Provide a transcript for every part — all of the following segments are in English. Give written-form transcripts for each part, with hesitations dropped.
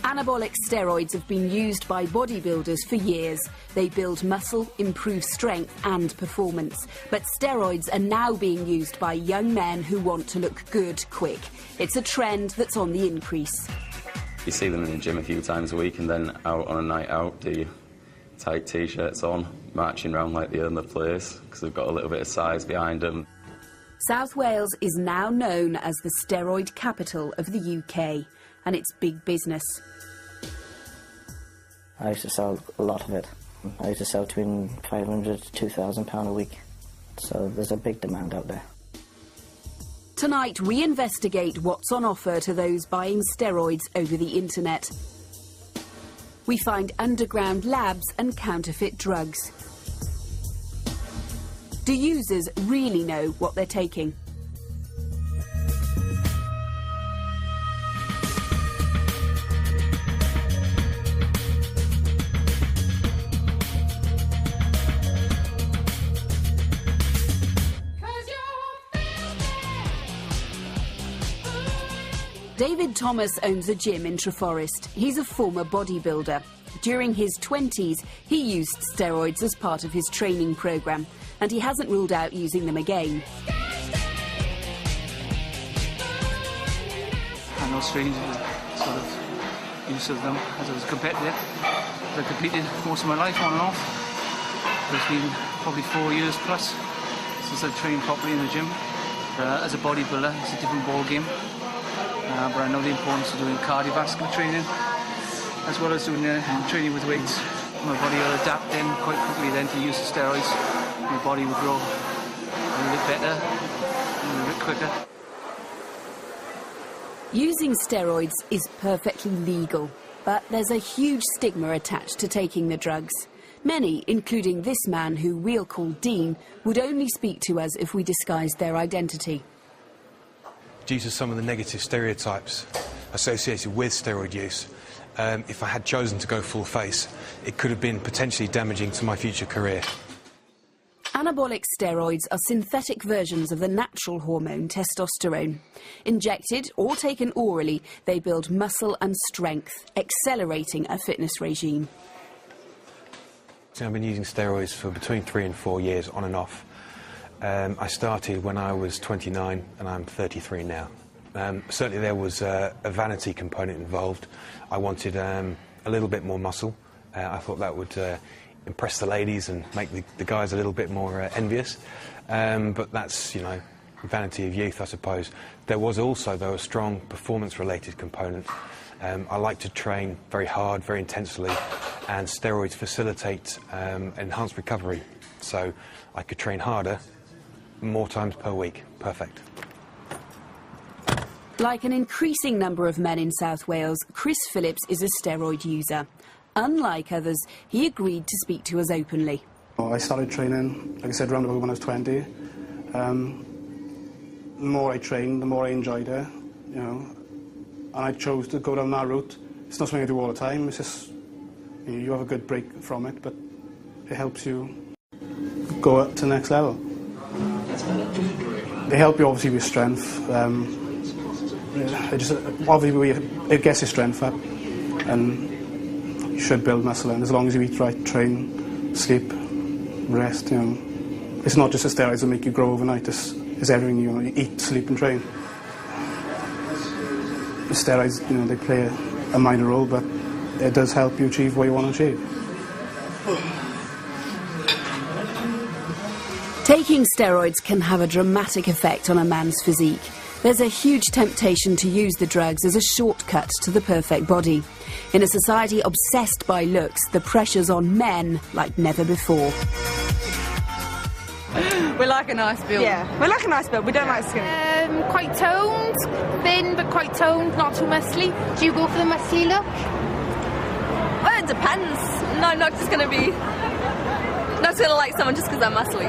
Anabolic steroids have been used by bodybuilders for years. They build muscle, improve strength and performance. But steroids are now being used by young men who want to look good quick. It's a trend that's on the increase. You see them in the gym a few times a week and then out on a night out, do you? Tight T-shirts on, marching around like they own the place because they've got a little bit of size behind them. South Wales is now known as the steroid capital of the UK, and it's big business. I used to sell a lot of it. I used to sell between £500 to £2,000 a week, so there's a big demand out there. Tonight we investigate what's on offer to those buying steroids over the internet. We find underground labs and counterfeit drugs. Do users really know what they're taking? David Thomas owns a gym in Treforest. He's a former bodybuilder. During his 20s, he used steroids as part of his training programme, and he hasn't ruled out using them again. I'm no stranger to sort of use of them as I was competitive. I competed most of my life on and off. It's been probably 4 years plus since I've trained properly in the gym. As a bodybuilder, it's a different ball game. But I know the importance of doing cardiovascular training as well as doing training with weights. My body will adapt then quite quickly then to use the steroids. My body will grow a little bit better, a little bit quicker. Using steroids is perfectly legal, but there's a huge stigma attached to taking the drugs. Many, including this man who we'll call Dean, would only speak to us if we disguised their identity. Due to some of the negative stereotypes associated with steroid use, if I had chosen to go full face, it could have been potentially damaging to my future career. Anabolic steroids are synthetic versions of the natural hormone testosterone. Injected or taken orally, they build muscle and strength, accelerating a fitness regime. So I've been using steroids for between 3 and 4 years, on and off. I started when I was 29 and I'm 33 now. Certainly there was a vanity component involved. I wanted a little bit more muscle. I thought that would impress the ladies and make the guys a little bit more envious. But that's, you know, vanity of youth, I suppose. There was also, though, a strong performance-related component. I like to train very hard, very intensely, and steroids facilitate enhanced recovery. So I could train harder, more times per week. Perfect. Like an increasing number of men in South Wales, Chris Phillips is a steroid user. Unlike others, he agreed to speak to us openly. I started training, like I said, around about when I was 20. The more I trained, the more I enjoyed it, you know. And I chose to go down that route. It's not something I do all the time. It's just, you know, you have a good break from it, but it helps you go up to the next level. They help you obviously with strength. Obviously it gets your strength up, and you should build muscle. And as long as you eat right, train, sleep, rest, you know, it's not just the steroids that make you grow overnight. It's everything, you know. You eat, sleep, and train. The steroids, you know, they play a minor role, but it does help you achieve what you want to achieve. Taking steroids can have a dramatic effect on a man's physique. There's a huge temptation to use the drugs as a shortcut to the perfect body. In a society obsessed by looks, the pressure's on men like never before. We like a nice build. Yeah, we like a nice build. We don't like skinny. Quite toned, thin but quite toned, not too muscly. Do you go for the muscly look? Well, it depends. No, I'm not just going to be... not going to like someone just because they're muscly.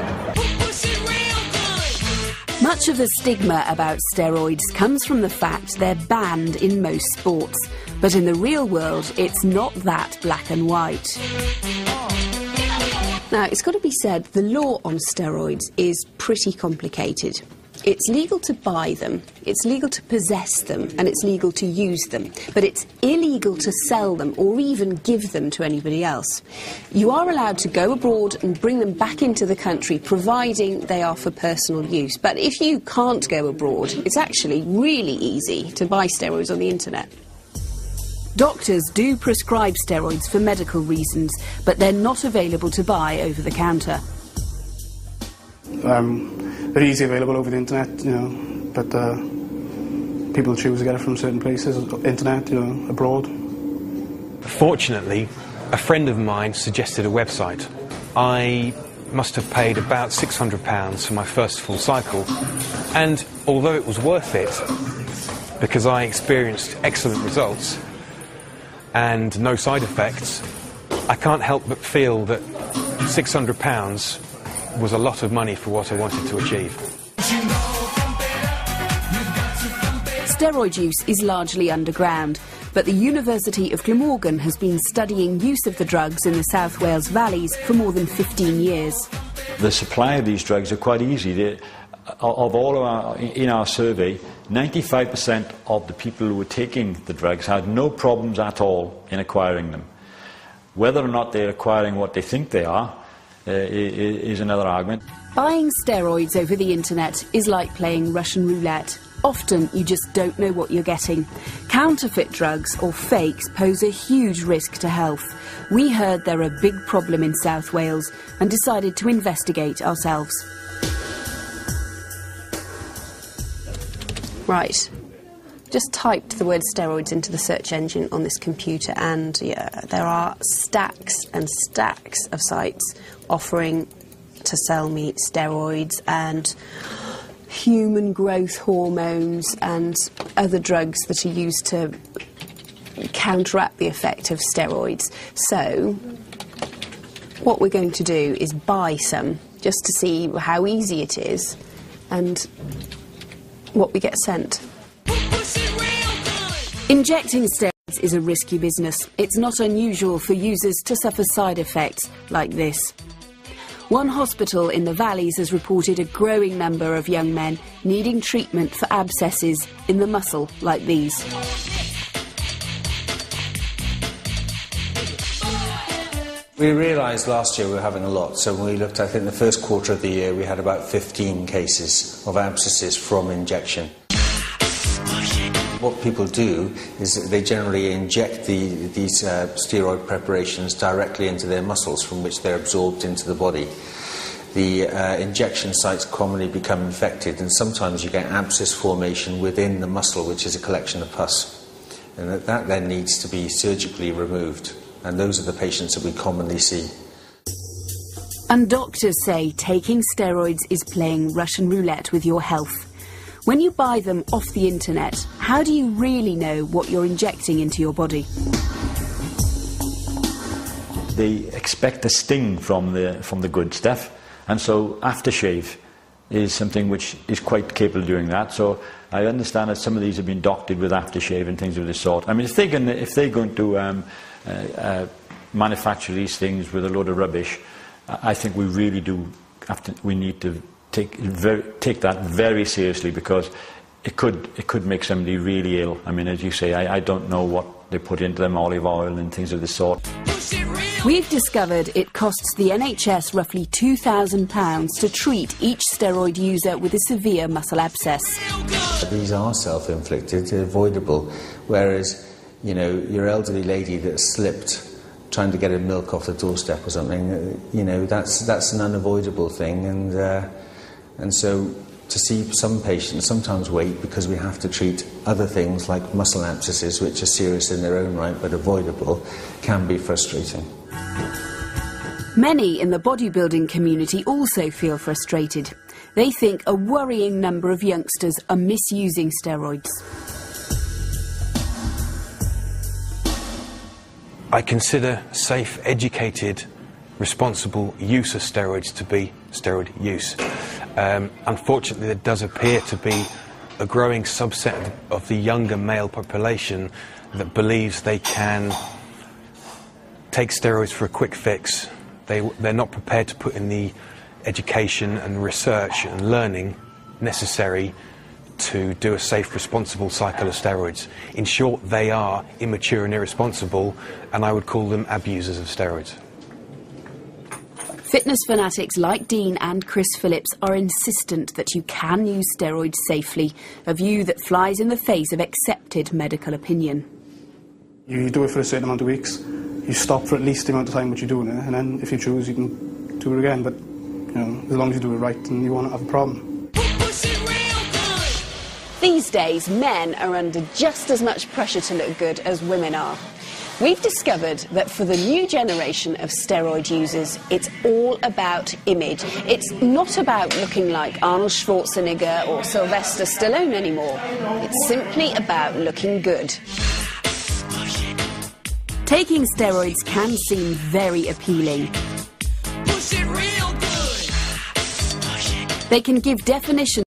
Much of the stigma about steroids comes from the fact they're banned in most sports. But in the real world, it's not that black and white. Now, it's got to be said, the law on steroids is pretty complicated. It's legal to buy them, it's legal to possess them, and it's legal to use them. But it's illegal to sell them or even give them to anybody else. You are allowed to go abroad and bring them back into the country, providing they are for personal use. But if you can't go abroad, it's actually really easy to buy steroids on the internet. Doctors do prescribe steroids for medical reasons, but they're not available to buy over the counter. They're easily available over the internet, you know, but people choose to get it from certain places, internet, you know, abroad. Fortunately, a friend of mine suggested a website. I must have paid about £600 for my first full cycle, and although it was worth it, because I experienced excellent results and no side effects, I can't help but feel that £600 was a lot of money for what I wanted to achieve. Steroid use is largely underground, but the University of Glamorgan has been studying use of the drugs in the South Wales valleys for more than 15 years. The supply of these drugs are quite easy. In our survey, 95% of the people who were taking the drugs had no problems at all in acquiring them. Whether or not they're acquiring what they think they are is another argument. Buying steroids over the internet is like playing Russian roulette. Often you just don't know what you're getting. Counterfeit drugs or fakes pose a huge risk to health. We heard they're a big problem in South Wales and decided to investigate ourselves. Right. Just typed the word steroids into the search engine on this computer, and yeah, there are stacks and stacks of sites offering to sell me steroids and human growth hormones and other drugs that are used to counteract the effect of steroids. So what we're going to do is buy some just to see how easy it is and what we get sent. Injecting steroids is a risky business. It's not unusual for users to suffer side effects like this. One hospital in the valleys has reported a growing number of young men needing treatment for abscesses in the muscle like these. We realised last year we were having a lot, so when we looked, I think the first quarter of the year we had about 15 cases of abscesses from injection. What people do is they generally inject these steroid preparations directly into their muscles, from which they're absorbed into the body. The injection sites commonly become infected, and sometimes you get abscess formation within the muscle, which is a collection of pus. And that then needs to be surgically removed, and those are the patients that we commonly see. And doctors say taking steroids is playing Russian roulette with your health. When you buy them off the internet, how do you really know what you're injecting into your body? They expect a sting from the good stuff, and so aftershave is something which is quite capable of doing that. So I understand that some of these have been doctored with aftershave and things of this sort. I mean, if they're going to manufacture these things with a load of rubbish, I think we really do we need to take that very seriously, because it could make somebody really ill. I mean, as you say, I don't know what they put into them, olive oil and things of this sort. We've discovered it costs the NHS roughly £2,000 to treat each steroid user with a severe muscle abscess. These are self-inflicted, they're avoidable, whereas, you know, your elderly lady that slipped trying to get her milk off the doorstep or something, you know, that's an unavoidable thing, and so to see some patients sometimes wait because we have to treat other things like muscle abscesses, which are serious in their own right but avoidable, can be frustrating. Many in the bodybuilding community also feel frustrated. They think a worrying number of youngsters are misusing steroids. I consider safe, educated, responsible use of steroids to be steroid use. Unfortunately, there does appear to be a growing subset of the younger male population that believes they can take steroids for a quick fix. They're not prepared to put in the education and research and learning necessary to do a safe, responsible cycle of steroids. In short, they are immature and irresponsible, and I would call them abusers of steroids. Fitness fanatics like Dean and Chris Phillips are insistent that you can use steroids safely, a view that flies in the face of accepted medical opinion. You do it for a certain amount of weeks, you stop for at least the amount of time which you're doing it, and then if you choose you can do it again, but you know, as long as you do it right and you won't have a problem. These days, men are under just as much pressure to look good as women are. We've discovered that for the new generation of steroid users, it's all about image. It's not about looking like Arnold Schwarzenegger or Sylvester Stallone anymore. It's simply about looking good. Taking steroids can seem very appealing. They can give definition.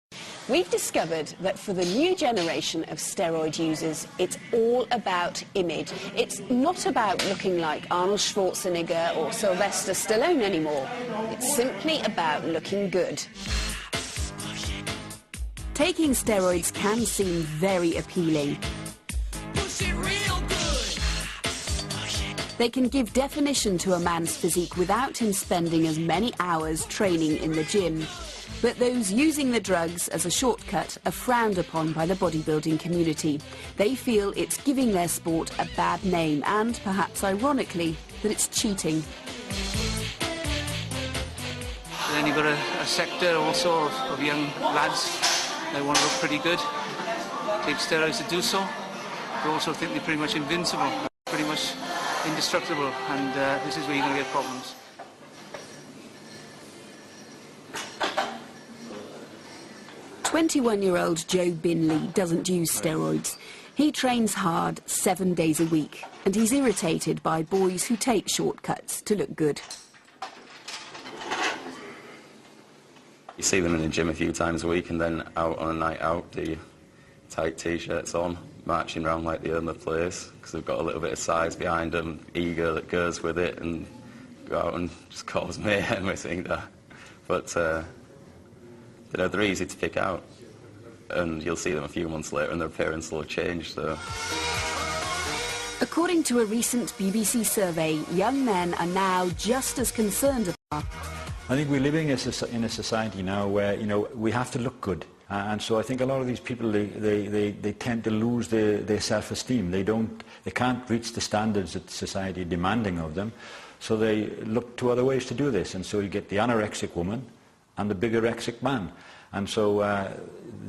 We've discovered that for the new generation of steroid users, it's all about image. It's not about looking like Arnold Schwarzenegger or Sylvester Stallone anymore. It's simply about looking good. Taking steroids can seem very appealing. They can give definition to a man's physique without him spending as many hours training in the gym. But those using the drugs as a shortcut are frowned upon by the bodybuilding community. They feel it's giving their sport a bad name and, perhaps ironically, that it's cheating. Then you've got a sector also of young lads that want to look pretty good, take steroids to do so. They also think they're pretty much invincible, pretty much indestructible, and this is where you're going to get problems. "21-year-old Joe Binley doesn't use steroids. He trains hard 7 days a week, and he's irritated by boys who take shortcuts to look good. You see them in the gym a few times a week and then out on a night out, the tight t-shirts on, marching around like they own the place, because they've got a little bit of size behind them, ego that goes with it, and go out and just cause mayhem, I think that. But you know, they're easy to pick out, and you'll see them a few months later and their appearance will have changed. So. According to a recent BBC survey, young men are now just as concerned about. I think we're living in a society now where, you know, we have to look good. And so I think a lot of these people, they tend to lose their self-esteem. They can't reach the standards that society is demanding of them, so they look to other ways to do this. And so you get the anorexic woman and the bigorexic man. And so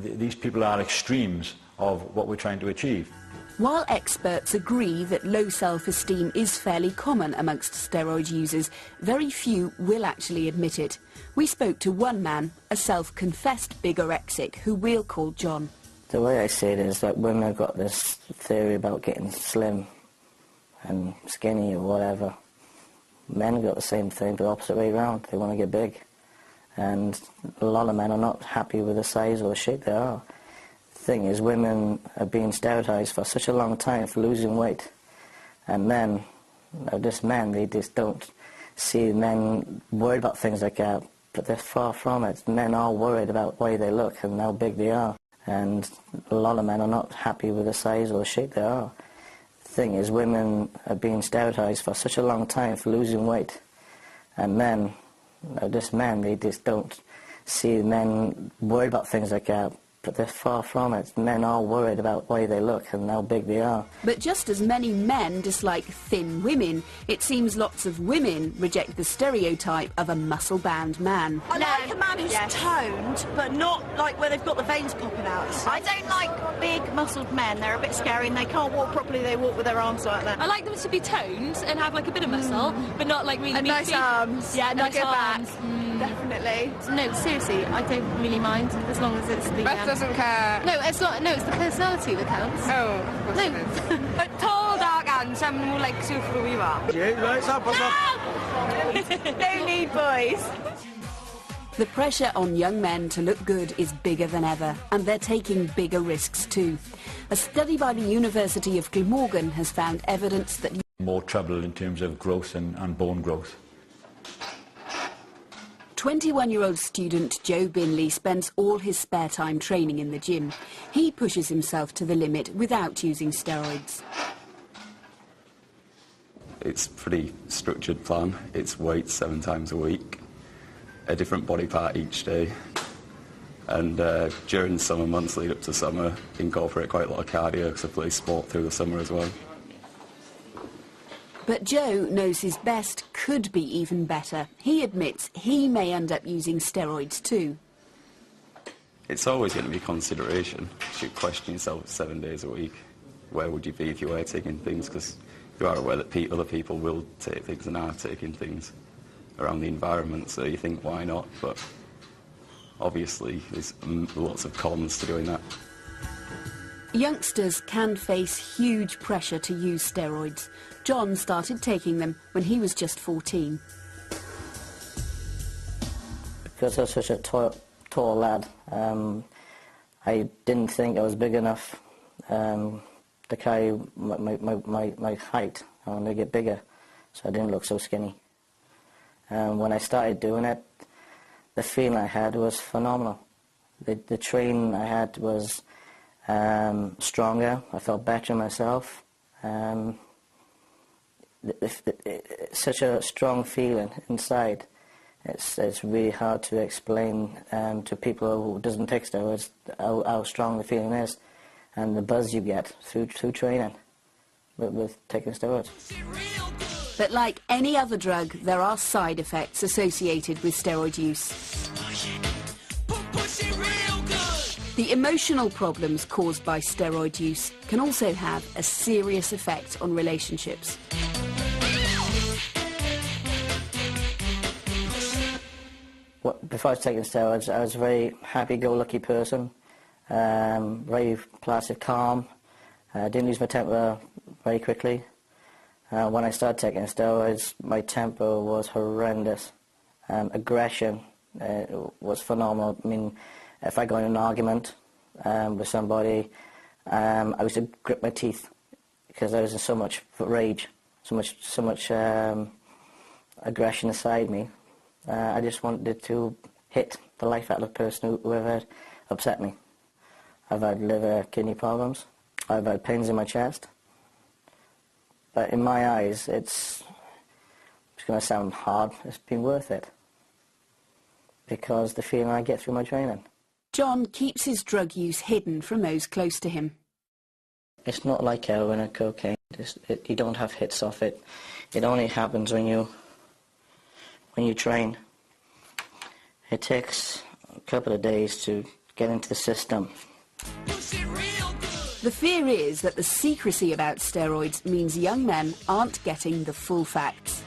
these people are extremes of what we're trying to achieve. While experts agree that low self-esteem is fairly common amongst steroid users, very few will actually admit it. We spoke to one man, a self-confessed bigorexic, who we'll call John. The way I see it is that women have got this theory about getting slim and skinny or whatever. Men have got the same thing, but opposite way around. They want to get big. And a lot of men are not happy with the size or the shape they are. The thing is, women are being stereotyped for such a long time for losing weight. And men, they just don't see men worried about things like that. But they're far from it. Men are worried about the way they look and how big they are. And a lot of men are not happy with the size or the shape they are. The thing is, women are being stereotyped for such a long time for losing weight. And men, they just don't see men worried about things like that. But they're far from it. Men are worried about the way they look and how big they are. But just as many men dislike thin women, it seems lots of women reject the stereotype of a muscle-bound man. I like a man who's toned, but not like where they've got the veins popping out. I don't like big, muscled men. They're a bit scary and they can't walk properly. They walk with their arms like that. I like them to be toned and have like a bit of muscle, but not like really and nice arms. Yeah, nice arms. Definitely. No, seriously, I don't really mind as long as it's the... Beth doesn't care. No, it's not. No, it's the personality that counts. Oh, of course it is. But tall, dark, handsome, more like super you are. No need, boys. The pressure on young men to look good is bigger than ever, and they're taking bigger risks too. A study by the University of Glamorgan has found evidence that... More trouble in terms of growth and bone growth. 21-year-old student Joe Binley spends all his spare time training in the gym. He pushes himself to the limit without using steroids. It's a pretty structured plan. It's weights 7 times a week, a different body part each day. And during the summer months lead up to summer, incorporate quite a lot of cardio because I play sport through the summer as well. But Joe knows his best could be even better. He admits he may end up using steroids too. It's always going to be consideration. You should question yourself 7 days a week. Where would you be if you were taking things? Because you are aware that other people will take things and are taking things around the environment, so you think, why not? But obviously there's lots of cons to doing that. Youngsters can face huge pressure to use steroids. John started taking them when he was just 14. Because I was such a tall lad, I didn't think I was big enough to carry my height. I wanted to get bigger, so I didn't look so skinny. When I started doing it, the feeling I had was phenomenal. The training I had was stronger. I felt better myself. Such a strong feeling inside. It's really hard to explain to people who doesn't take steroids how strong the feeling is and the buzz you get through training with taking steroids. But like any other drug, there are side effects associated with steroid use. The emotional problems caused by steroid use can also have a serious effect on relationships. Before I was taking steroids, I was a very happy-go-lucky person, very placid, calm. I didn't lose my temper very quickly. When I started taking steroids, my temper was horrendous. Aggression was phenomenal. I mean, if I got in an argument with somebody, I used to grip my teeth because I was in so much rage, so much aggression inside me. I just wanted to hit the life out of the person whoever had upset me. I've had liver, kidney problems. I've had pains in my chest. But in my eyes, it's going to sound hard. It's been worth it because the feeling I get through my training. John keeps his drug use hidden from those close to him. It's not like heroin or cocaine. You don't have hits off it. It only happens when you train. It takes a couple of days to get into the system. The fear is that the secrecy about steroids means young men aren't getting the full facts.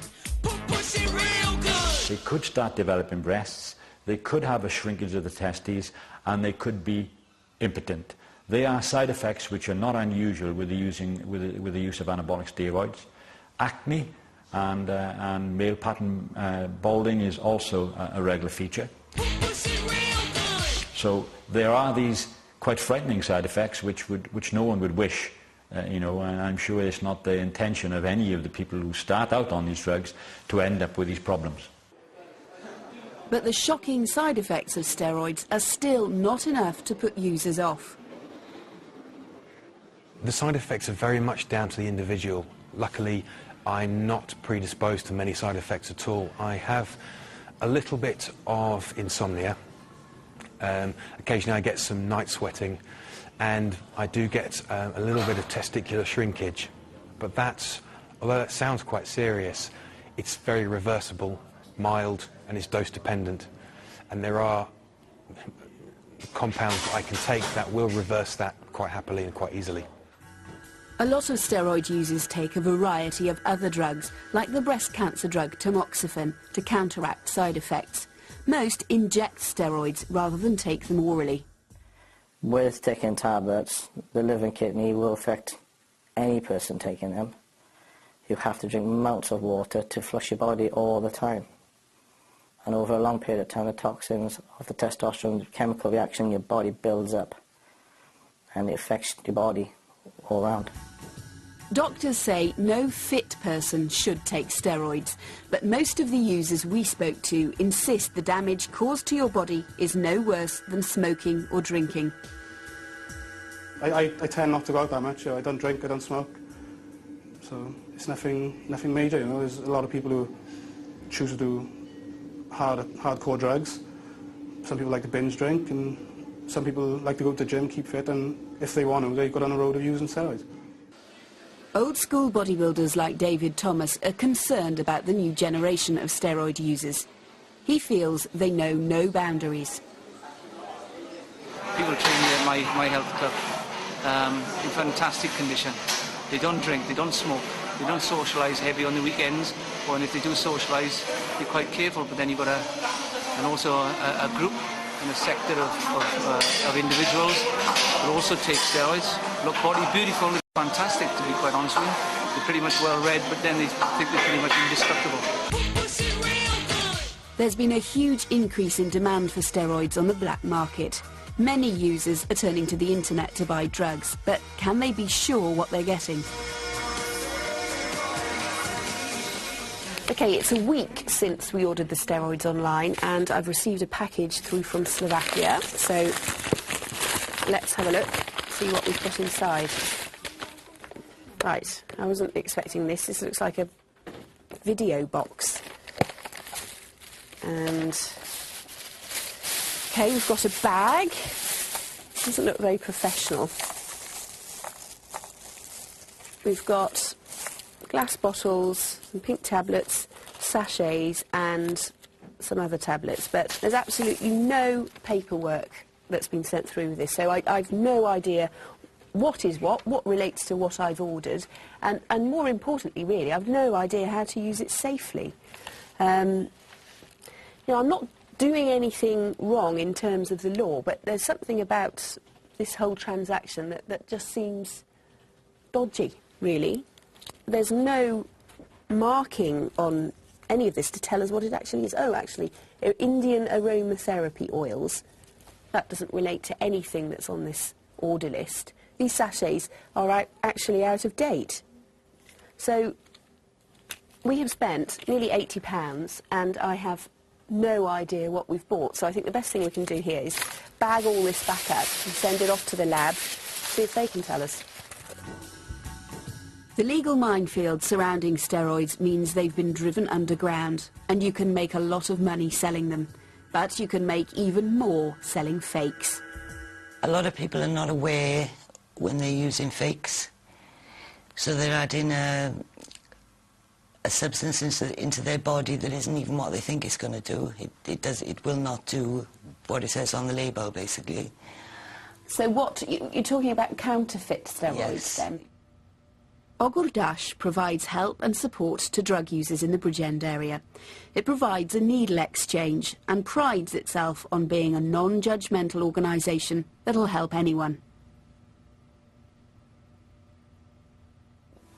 They could start developing breasts, they could have a shrinkage of the testes, and they could be impotent. They are side effects which are not unusual with the use of anabolic steroids. Acne and male pattern balding is also a regular feature. So there are these quite frightening side effects which no one would wish, and I'm sure it's not the intention of any of the people who start out on these drugs to end up with these problems. But the shocking side effects of steroids are still not enough to put users off. The side effects are very much down to the individual. Luckily, I'm not predisposed to many side effects at all. I have a little bit of insomnia. Occasionally I get some night sweating, and I do get a little bit of testicular shrinkage. But although that sounds quite serious, it's very reversible, mild, and it's dose dependent. And there are compounds that I can take that will reverse that quite happily and quite easily. A lot of steroid users take a variety of other drugs, like the breast cancer drug tamoxifen, to counteract side effects. Most inject steroids rather than take them orally. With taking tablets, the liver and kidney will affect any person taking them. You have to drink amounts of water to flush your body all the time. And over a long period of time, the toxins of the testosterone chemical reaction in your body builds up, and it affects your body all around. Doctors say no fit person should take steroids, but most of the users we spoke to insist the damage caused to your body is no worse than smoking or drinking. I tend not to go out that much. I don't drink, I don't smoke. So it's nothing major, you know. There's a lot of people who choose to do hardcore drugs. Some people like to binge drink, and some people like to go to the gym, keep fit, and if they want to, they go down the road of using steroids. Old-school bodybuilders like David Thomas are concerned about the new generation of steroid users. He feels they know no boundaries. People train here at my health club in fantastic condition. They don't drink, they don't smoke, they don't socialise heavy on the weekends, or if they do socialise, they're quite careful, but then you've got a group and a sector of individuals that also take steroids. Look body beautiful, fantastic, to be quite honest with you. They're pretty much well read, but then they think they're pretty much indestructible. There's been a huge increase in demand for steroids on the black market. Many users are turning to the internet to buy drugs, but can they be sure what they're getting? OK, it's a week since we ordered the steroids online, and I've received a package through from Slovakia, so let's have a look, see what we've got inside. Right, I wasn't expecting this. This looks like a video box. And OK, we've got a bag. Doesn't look very professional. We've got glass bottles, some pink tablets, sachets and some other tablets, but there's absolutely no paperwork that's been sent through with this, so I've no idea what is what relates to what I've ordered, and more importantly, really, I've no idea how to use it safely. You know, I'm not doing anything wrong in terms of the law, but there's something about this whole transaction that just seems dodgy, really. There's no marking on any of this to tell us what it actually is. Oh, actually, Indian aromatherapy oils. That doesn't relate to anything that's on this order list. These sachets are actually out of date. So we have spent nearly £80 and I have no idea what we've bought. So I think the best thing we can do here is bag all this back up and send it off to the lab, see if they can tell us. The legal minefield surrounding steroids means they've been driven underground, and you can make a lot of money selling them. But you can make even more selling fakes. A lot of people are not aware when they're using fakes, so they're adding a substance into their body that isn't even what they think it's going to do. It will not do what it says on the label, basically. So what, you're talking about counterfeit steroids, yes, then? Ogurdash provides help and support to drug users in the Bridgend area. It provides a needle exchange and prides itself on being a non-judgmental organisation that'll help anyone.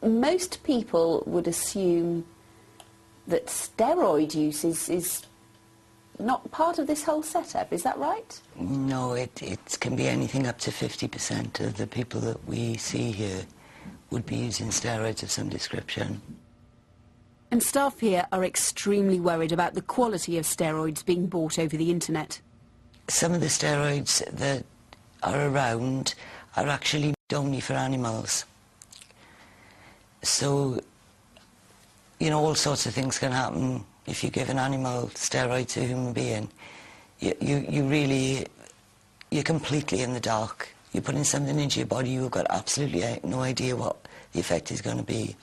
Most people would assume that steroid use is not part of this whole setup, is that right? No, it can be anything up to 50% of the people that we see here would be using steroids of some description. And staff here are extremely worried about the quality of steroids being bought over the internet. Some of the steroids that are around are actually only for animals. So, you know, all sorts of things can happen if you give an animal steroid to a human being. You're completely in the dark. You're putting something into your body, you've got absolutely no idea what the effect is going to be.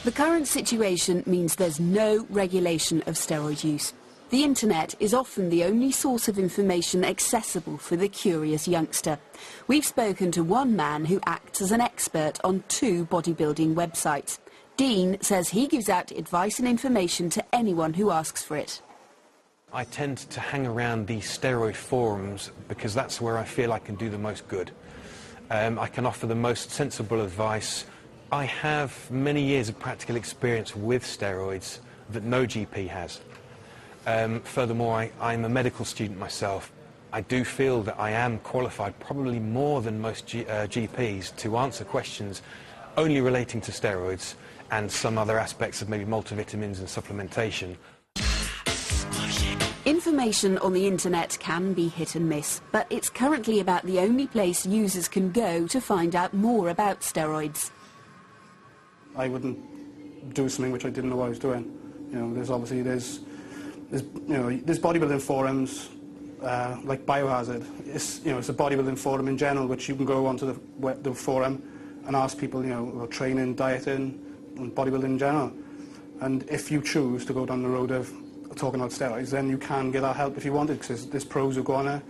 The current situation means there's no regulation of steroid use. The internet is often the only source of information accessible for the curious youngster. We've spoken to one man who acts as an expert on 2 bodybuilding websites. Dean says he gives out advice and information to anyone who asks for it. I tend to hang around the steroid forums because that's where I feel I can do the most good. I can offer the most sensible advice. I have many years of practical experience with steroids that no GP has. Furthermore, I'm a medical student myself, I do feel that I am qualified, probably more than most GPs, to answer questions only relating to steroids and some other aspects of maybe multivitamins and supplementation. Information on the internet can be hit and miss, but it's currently about the only place users can go to find out more about steroids. I wouldn't do something which I didn't know what I was doing. You know, there's bodybuilding forums like Biohazard. It's a bodybuilding forum in general, which you can go onto the forum and ask people, about training, dieting, and bodybuilding in general. And if you choose to go down the road of talking about steroids, then you can get that help if you wanted, because there's pros who go on it,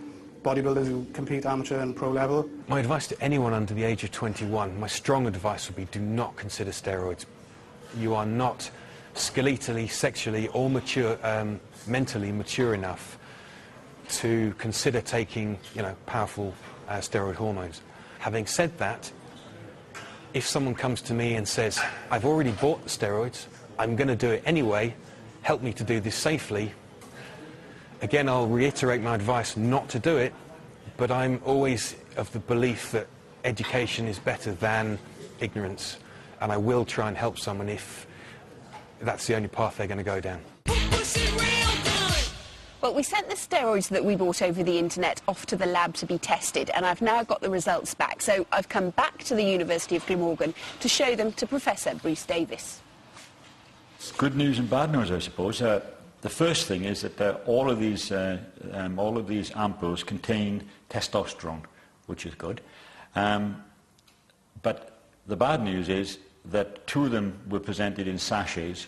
bodybuilders who compete amateur and pro level. My advice to anyone under the age of 21, my strong advice would be do not consider steroids. You are not skeletally, sexually or mentally mature enough to consider taking, powerful steroid hormones. Having said that, if someone comes to me and says, I've already bought the steroids, I'm going to do it anyway, help me to do this safely, again, I'll reiterate my advice not to do it, but I'm always of the belief that education is better than ignorance, and I will try and help someone if that's the only path they're going to go down. Well, we sent the steroids that we bought over the internet off to the lab to be tested, and I've now got the results back. So I've come back to the University of Glamorgan to show them to Professor Bruce Davis. It's good news and bad news, I suppose. The first thing is that all of these ampoules contain testosterone, which is good. But the bad news is that 2 of them were presented in sachets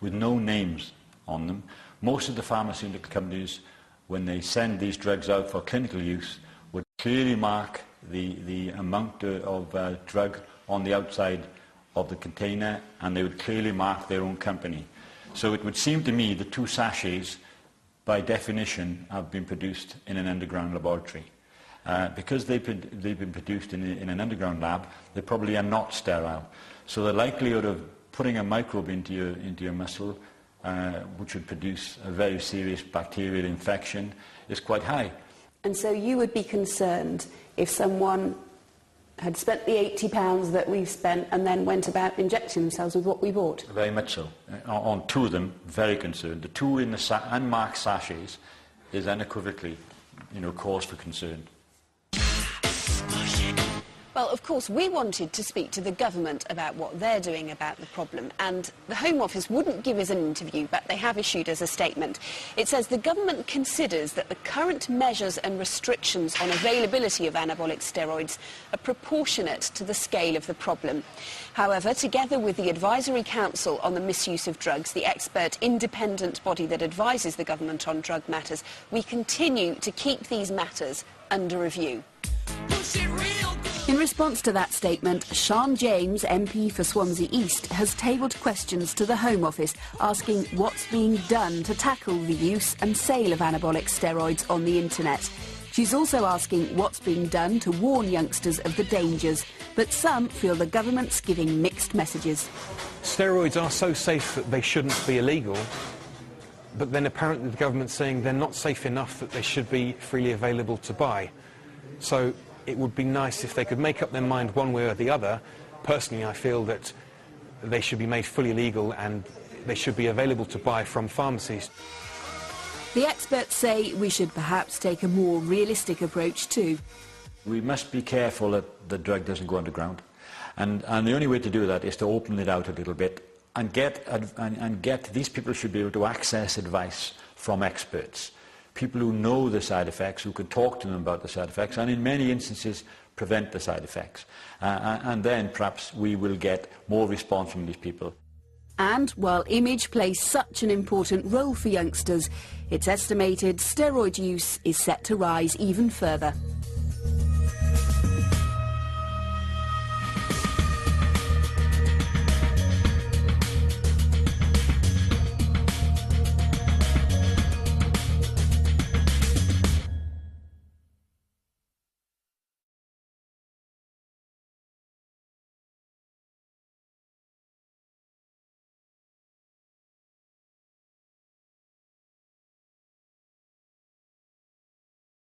with no names on them. Most of the pharmaceutical companies, when they send these drugs out for clinical use, would clearly mark the amount of drug on the outside of the container, and they would clearly mark their own company. So it would seem to me that 2 sachets, by definition, have been produced in an underground laboratory. Because they've been produced in an underground lab, they probably are not sterile. So the likelihood of putting a microbe into your muscle, which would produce a very serious bacterial infection, is quite high. And so you would be concerned if someone had spent the £80 that we've spent and then went about injecting themselves with what we bought? Very much so. On 2 of them, very concerned. The 2 in the unmarked sachets is unequivocally, cause for concern. Well, of course, we wanted to speak to the government about what they're doing about the problem, and the Home Office wouldn't give us an interview, but they have issued us a statement. It says the government considers that the current measures and restrictions on availability of anabolic steroids are proportionate to the scale of the problem. However, together with the Advisory Council on the Misuse of Drugs, the expert independent body that advises the government on drug matters, we continue to keep these matters under review. In response to that statement, Sian James, MP for Swansea East, has tabled questions to the Home Office asking what's being done to tackle the use and sale of anabolic steroids on the internet. She's also asking what's being done to warn youngsters of the dangers, but some feel the government's giving mixed messages. Steroids are so safe that they shouldn't be illegal, but then apparently the government's saying they're not safe enough that they should be freely available to buy. So it would be nice if they could make up their mind one way or the other. Personally, I feel that they should be made fully legal and they should be available to buy from pharmacies. The experts say we should perhaps take a more realistic approach too. We must be careful that the drug doesn't go underground. And the only way to do that is to open it out a little bit and get these people should be able to access advice from experts. People who know the side effects, who can talk to them about the side effects, and in many instances prevent the side effects. And then perhaps we will get more response from these people. And while image plays such an important role for youngsters, it's estimated steroid use is set to rise even further.